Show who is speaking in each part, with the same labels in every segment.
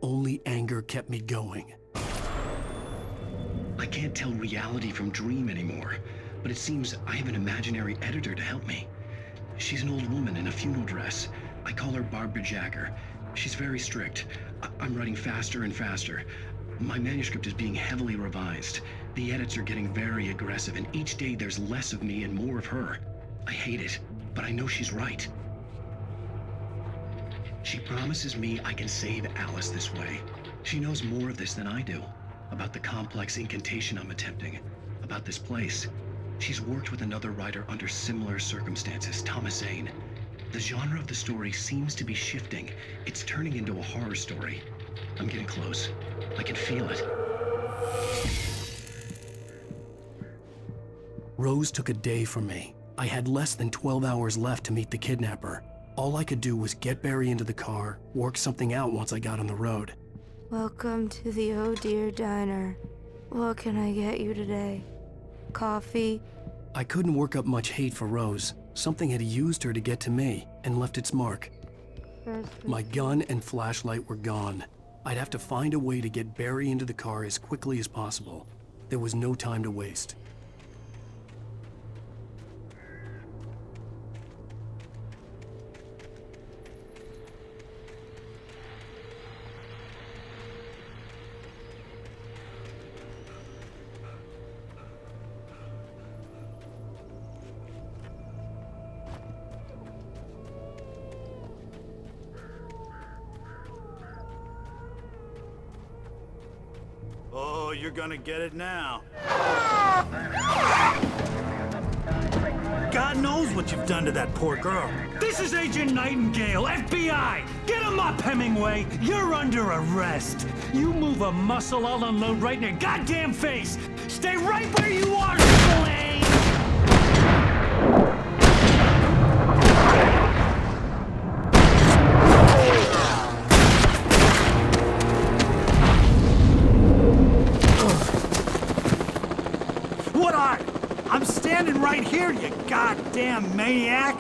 Speaker 1: only anger kept me going.
Speaker 2: I can't tell reality from dream anymore, but it seems I have an imaginary editor to help me. She's an old woman in a funeral dress. I call her Barbara Jagger. She's very strict. I'm writing faster and faster. My manuscript is being heavily revised. The edits are getting very aggressive, and each day there's less of me and more of her. I hate it, but I know she's right. She promises me I can save Alice this way. She knows more of this than I do. About the complex incantation I'm attempting. About this place. She's worked with another writer under similar circumstances, Thomas Zane. The genre of the story seems to be shifting. It's turning into a horror story. I'm getting close. I can feel it.
Speaker 1: Rose took a day from me. I had less than 12 hours left to meet the kidnapper. All I could do was get Barry into the car, work something out once I got on the road.
Speaker 3: Welcome to the Oh Dear Diner. What can I get you today? Coffee?
Speaker 1: I couldn't work up much hate for Rose. Something had used her to get to me and left its mark. My gun and flashlight were gone. I'd have to find a way to get Barry into the car as quickly as possible. There was no time to waste.
Speaker 4: Oh, you're gonna get it now. God knows what you've done to that poor girl.
Speaker 5: This is Agent Nightingale, FBI! Get him up, Hemingway! You're under arrest! You move a muscle, I'll unload right in your goddamn face! Stay right where you are, Slane!
Speaker 4: I'm standing right here, you goddamn maniac!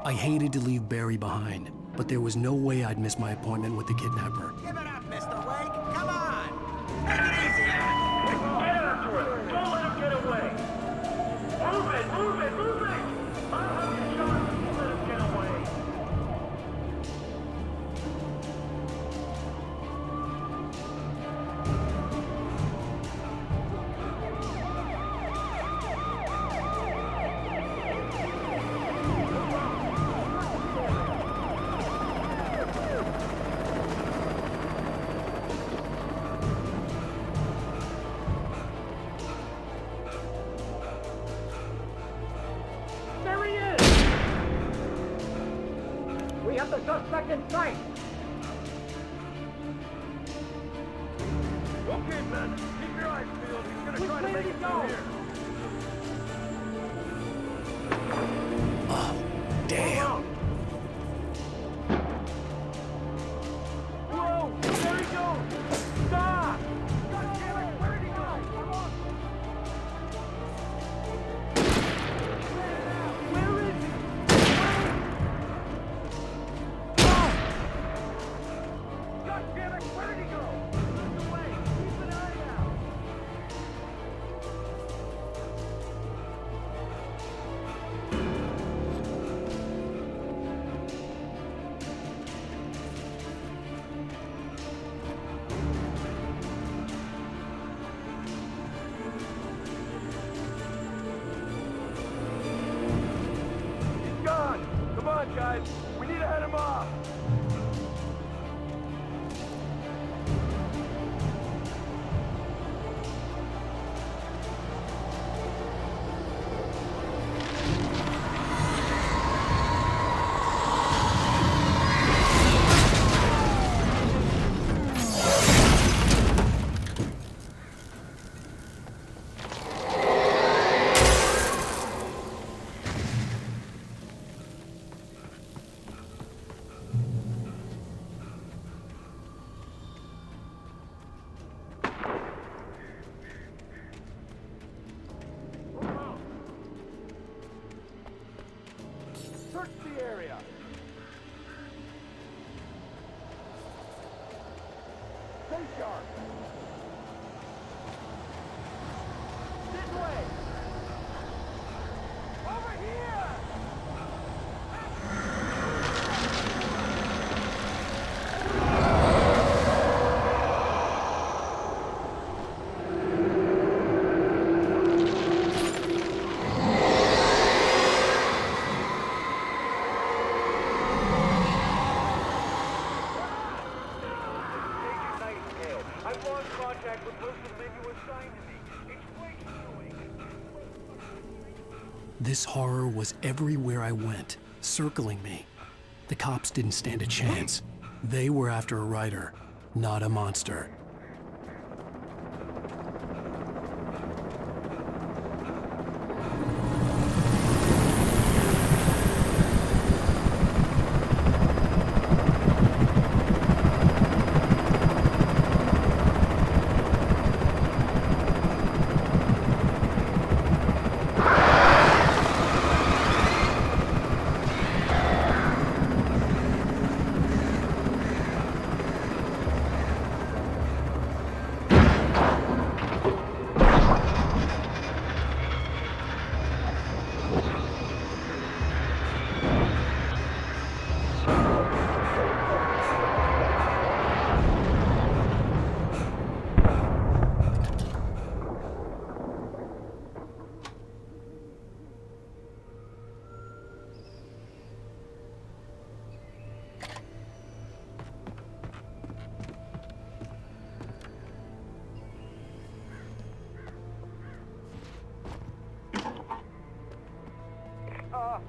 Speaker 1: I hated to leave Barry behind, but there was no way I'd miss my appointment with the kidnapper.
Speaker 6: Give it up, Mr. Wake! Come on! Take it easy!
Speaker 7: Get after him! Don't let him get away! Move it! Move it! Move it! I'll have you shot if you let him get away! There he is! We have the suspect in sight! Okay, men, keep your eyes peeled. He's gonna try to make it through here.
Speaker 1: Oh, damn.
Speaker 7: Whoa! There he goes! Stop! God damn it! Where did he go? Where is he? God damn it! Where did he go? Look away! Keep an eye out! He's gone! Come on, guys! We need to head him off! the area. Stay sharp. This way. Over here. I've lost contact with most of the men you assigned to me. It's way too late.
Speaker 1: This horror was everywhere I went, circling me. The cops didn't stand a chance. They were after a writer, not a monster.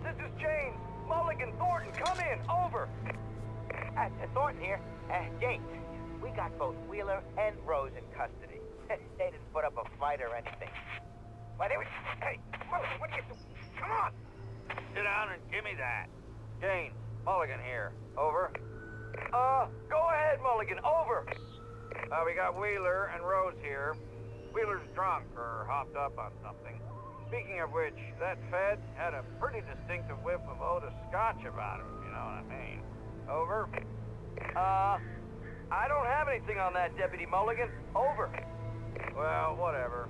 Speaker 7: This is James. Mulligan, Thornton, come in. Over.
Speaker 6: Thornton here. James, we got both Wheeler and Rose in custody. They didn't put up a fight or anything. Why, they were... Hey, Mulligan, what are you doing? Come on!
Speaker 7: Sit down and give me that. James, Mulligan here. Over. Go ahead, Mulligan. Over. We got Wheeler and Rose here. Wheeler's drunk or hopped up on something. Speaking of which, that Fed had a pretty distinctive whiff of Otis Scotch about him, you know what I mean. Over. I don't have anything on that, Deputy Mulligan. Over. Well, whatever.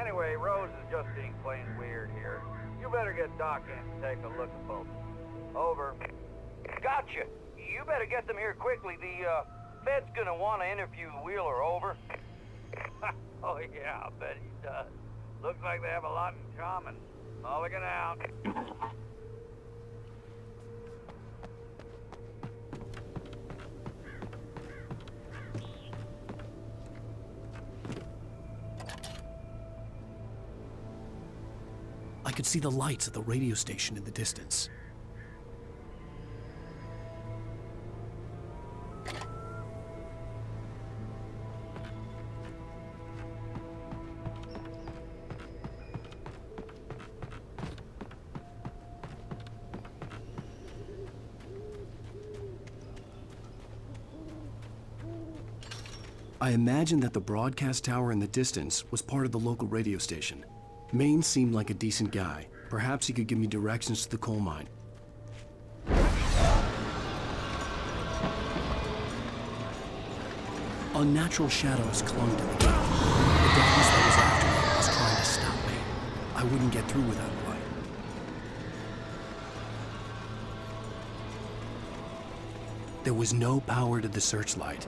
Speaker 7: Anyway, Rose is just being plain weird here. You better get Doc in and take a look at both. Over. Gotcha. You better get them here quickly. The, Fed's gonna want to interview Wheeler. Over. Oh, yeah, I'll bet he does. Looks like they have a lot in common. Mulligan out.
Speaker 1: I could see the lights of the radio station in the distance. I imagined that the broadcast tower in the distance was part of the local radio station. Maine seemed like a decent guy. Perhaps he could give me directions to the coal mine. Unnatural shadows clung to the gate. The darkness that was after me was trying to stop me. I wouldn't get through without a light. There was no power to the searchlight.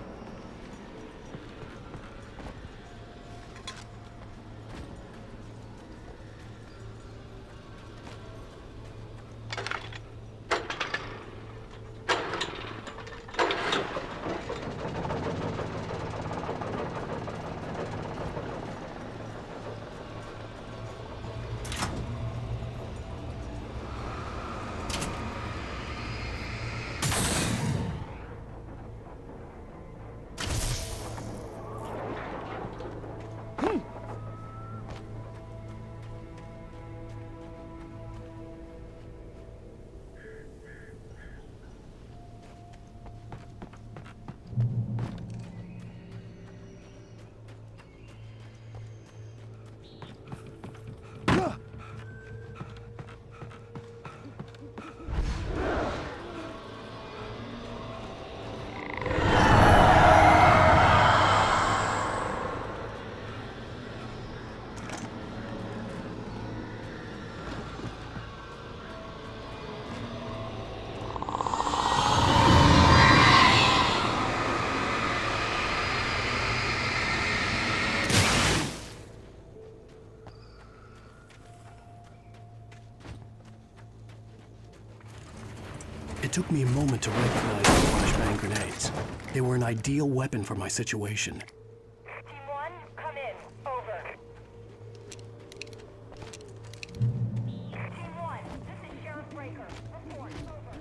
Speaker 1: It took me a moment to recognize the flashbang grenades. They were an ideal weapon for my situation.
Speaker 8: Team 1, come in. Over. Team 1, this is Sheriff Breaker. Report. Over.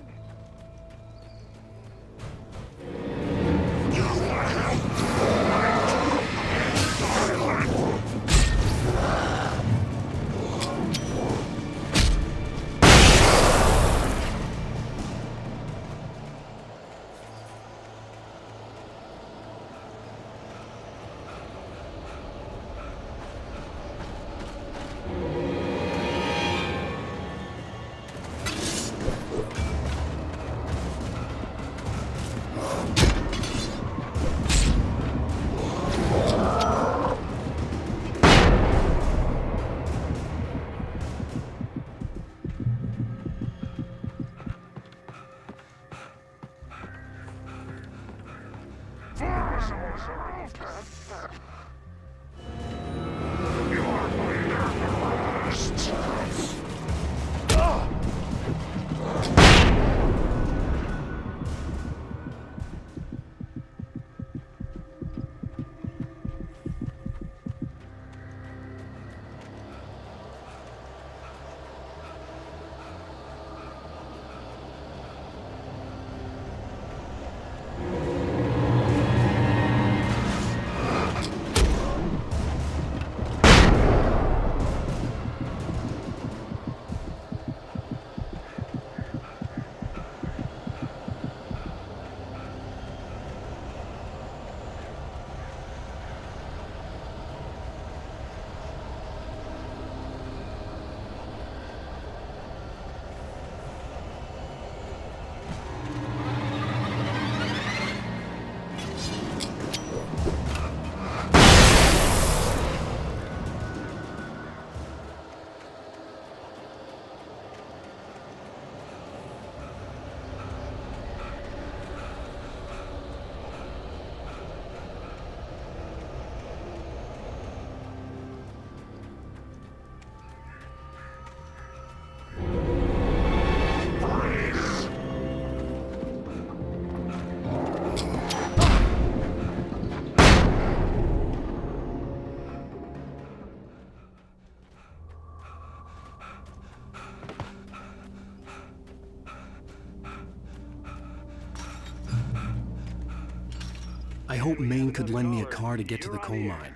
Speaker 1: I hope Maine could lend me a car to get to the coal mine.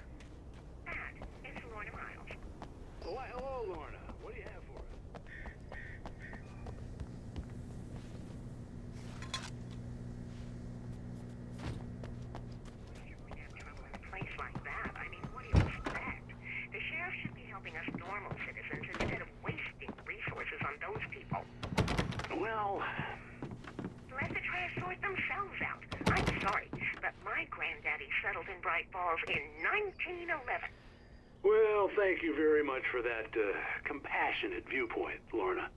Speaker 8: It's Lorna Miles.
Speaker 7: Hello, Lorna. What do you have for us?
Speaker 8: If you're going to have trouble in a place like that, I mean, what do you expect? The sheriff should be helping us normal citizens instead of wasting resources on those people.
Speaker 7: Well,
Speaker 8: Let the trash sort themselves out. I'm sorry, but my granddaddy settled in Bright Falls in 1911.
Speaker 7: well, thank you very much for that compassionate viewpoint, Lorna.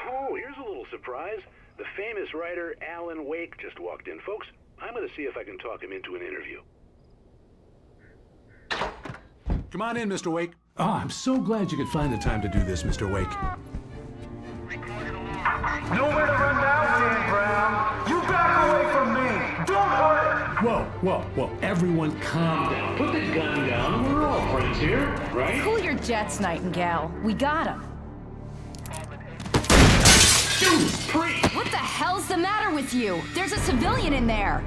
Speaker 7: Oh, here's a little surprise. The famous writer Alan Wake just walked in. Folks, I'm going to see if I can talk him into an interview.
Speaker 9: Come on in, Mr. Wake. Oh, I'm so glad you could find the time to do this, Mr. Wake.
Speaker 5: Nowhere to run now, Dan Brown. You back away from me. Don't hurt.
Speaker 9: Whoa. Everyone calm down. Put the gun down. We're all friends here, right?
Speaker 10: Cool your jets, Nightingale. We got him.
Speaker 9: Judas Priest!
Speaker 10: What the hell's the matter with you? There's a civilian in there.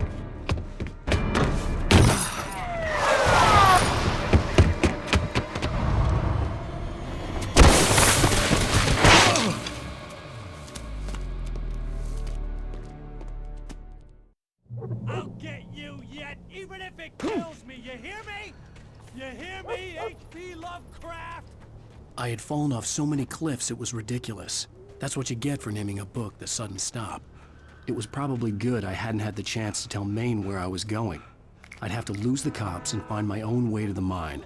Speaker 5: I'll get you yet, even if it kills me. You hear me? You hear me, H.P. Lovecraft?
Speaker 1: I had fallen off so many cliffs it was ridiculous. That's what you get for naming a book The Sudden Stop. It was probably good I hadn't had the chance to tell Maine where I was going. I'd have to lose the cops and find my own way to the mine.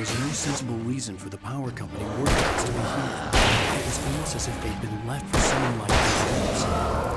Speaker 1: was no sensible reason for the power company workers to be here. It was almost as if they'd been left for someone like themselves.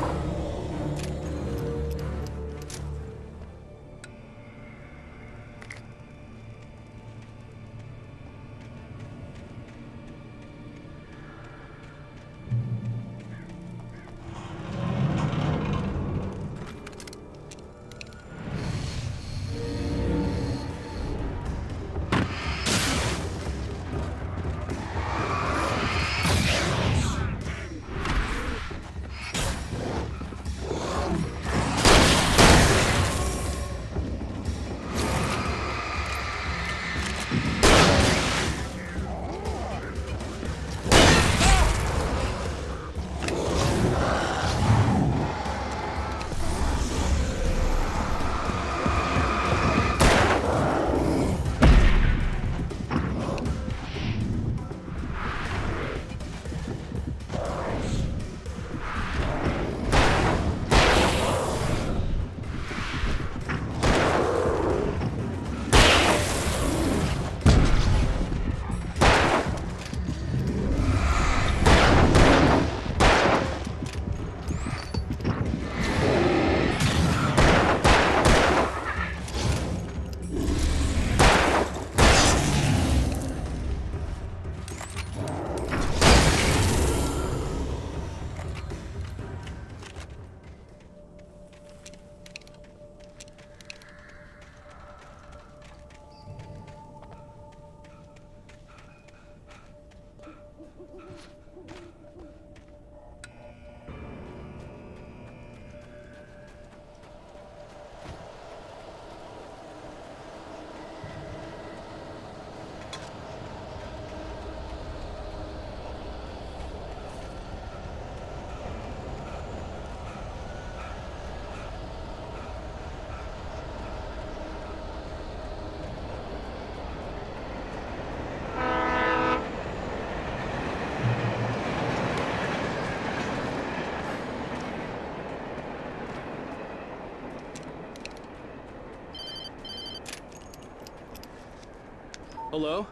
Speaker 11: Hello?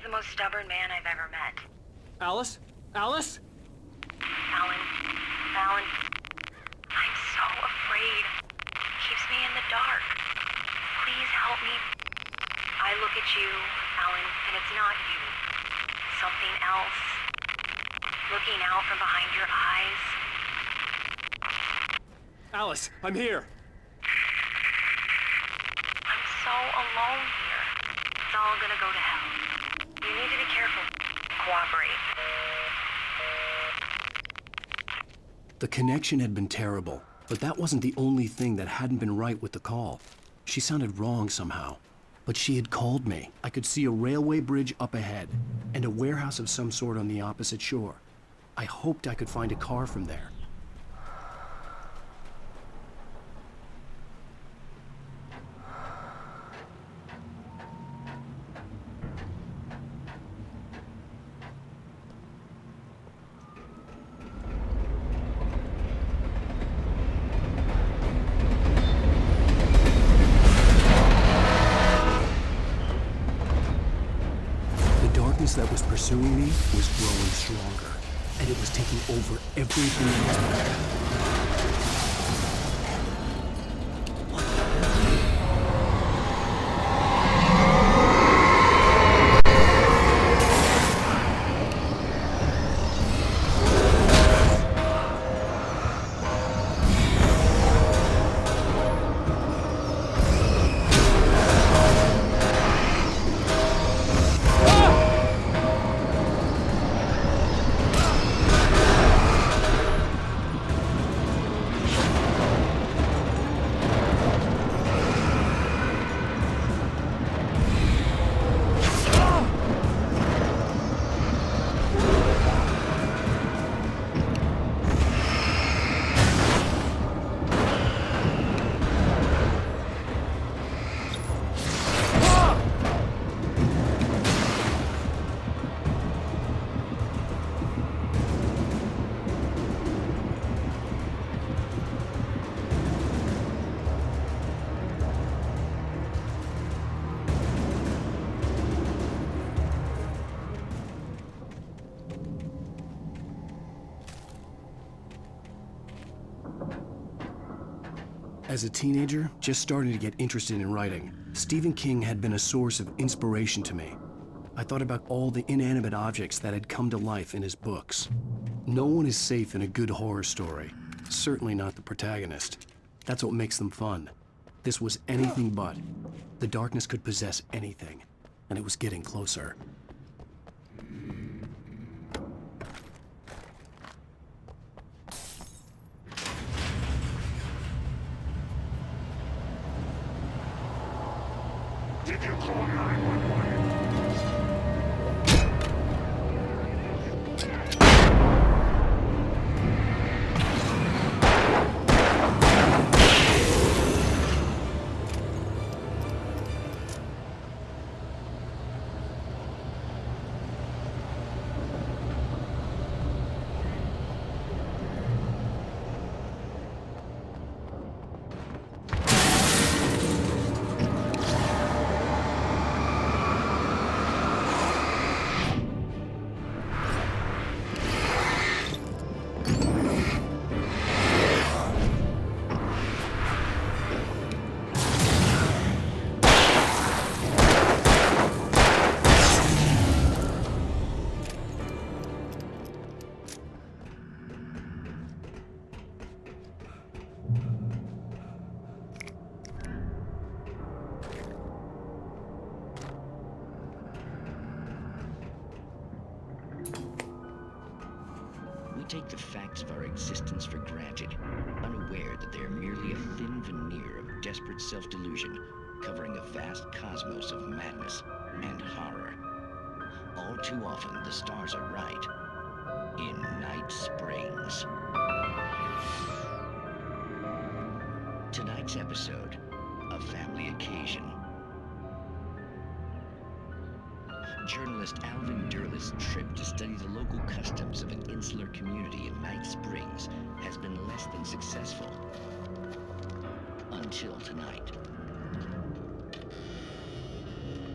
Speaker 8: The most stubborn man I've ever met.
Speaker 11: Alice? Alice?
Speaker 8: Alan. Alan. I'm so afraid. Keeps me in the dark. Please help me. I look at you, Alan, and it's not you. Something else. Looking out from behind your eyes.
Speaker 11: Alice, I'm here.
Speaker 8: I'm so alone here. It's all gonna go to hell. You need to be careful. Cooperate.
Speaker 1: The connection had been terrible, but that wasn't the only thing that hadn't been right with the call. She sounded wrong somehow. But she had called me. I could see a railway bridge up ahead, and a warehouse of some sort on the opposite shore. I hoped I could find a car from there. That was pursuing me was growing stronger, and it was taking over everything else. As a teenager, just starting to get interested in writing, Stephen King had been a source of inspiration to me. I thought about all the inanimate objects that had come to life in his books. No one is safe in a good horror story, certainly not the protagonist. That's what makes them fun. This was anything but. The darkness could possess anything, and it was getting closer.
Speaker 9: Did you call 911?
Speaker 2: We take the facts of our existence for granted, unaware that they are merely a thin veneer of desperate self-delusion, covering a vast cosmos of madness and horror. All too often, the stars are right. In Night Springs. Tonight's episode, a family occasion. Journalist Alvin Derleth's trip to study the local customs of an insular community in Night Springs has been less than successful. Until tonight.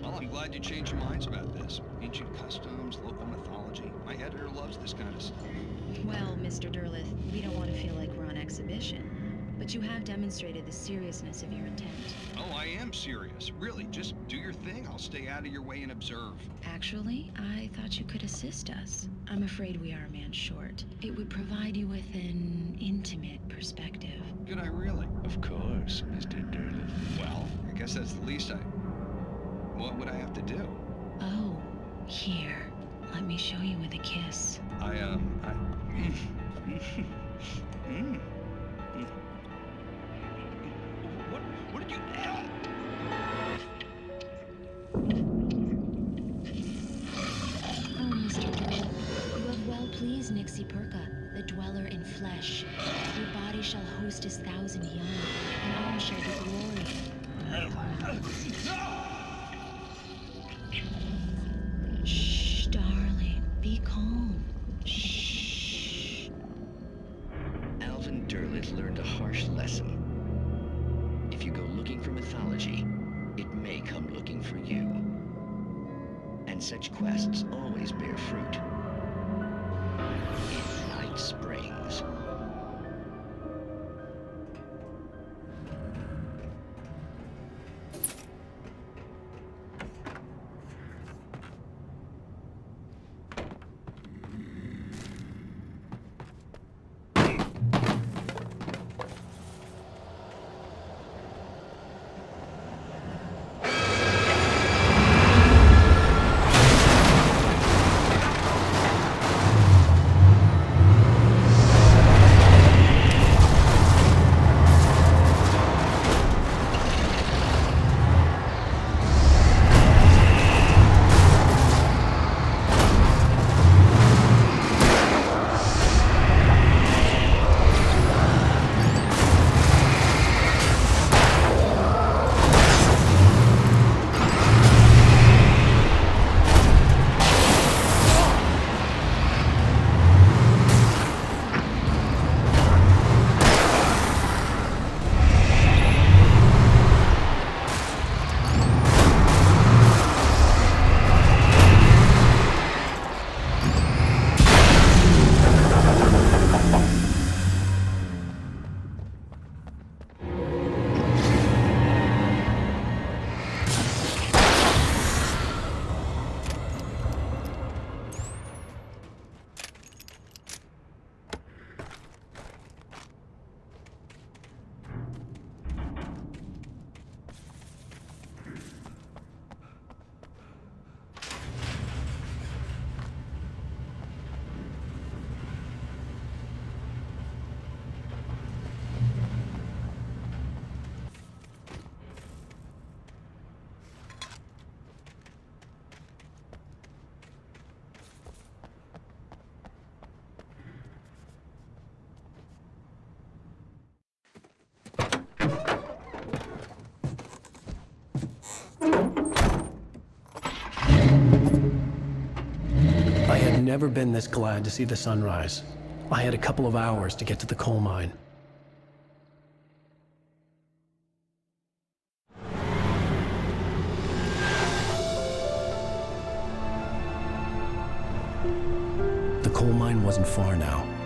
Speaker 12: Well, I'm glad you changed your minds about this. Ancient customs, local mythology. My editor loves this kind of stuff.
Speaker 13: Well, Mr. Derleth, we don't want to feel like we're on exhibition. But you have demonstrated the seriousness of your intent.
Speaker 12: Oh, I am serious. Really, just do your thing. I'll stay out of your way and observe.
Speaker 13: Actually, I thought you could assist us. I'm afraid we are a man short. It would provide you with an intimate perspective.
Speaker 12: Could I really?
Speaker 2: Of course, Mr. Derleth.
Speaker 12: Well, I guess that's the least I... What would I have to do?
Speaker 13: Oh, here. Let me show you with a kiss.
Speaker 12: What did you...
Speaker 13: Oh, Mr. Derleth, you have well pleased Nixie Perka, the dweller in flesh. Your body shall host his 1,000 young, and all shall be glory. Shh, darling, be calm. Shh.
Speaker 2: Alvin Derleth learned a harsh lesson. If you go looking for mythology, it may come looking for you. And such quests always bear fruit. In Night Springs.
Speaker 1: never been this glad to see the sunrise. I had a couple of hours to get to the coal mine. The coal mine wasn't far now.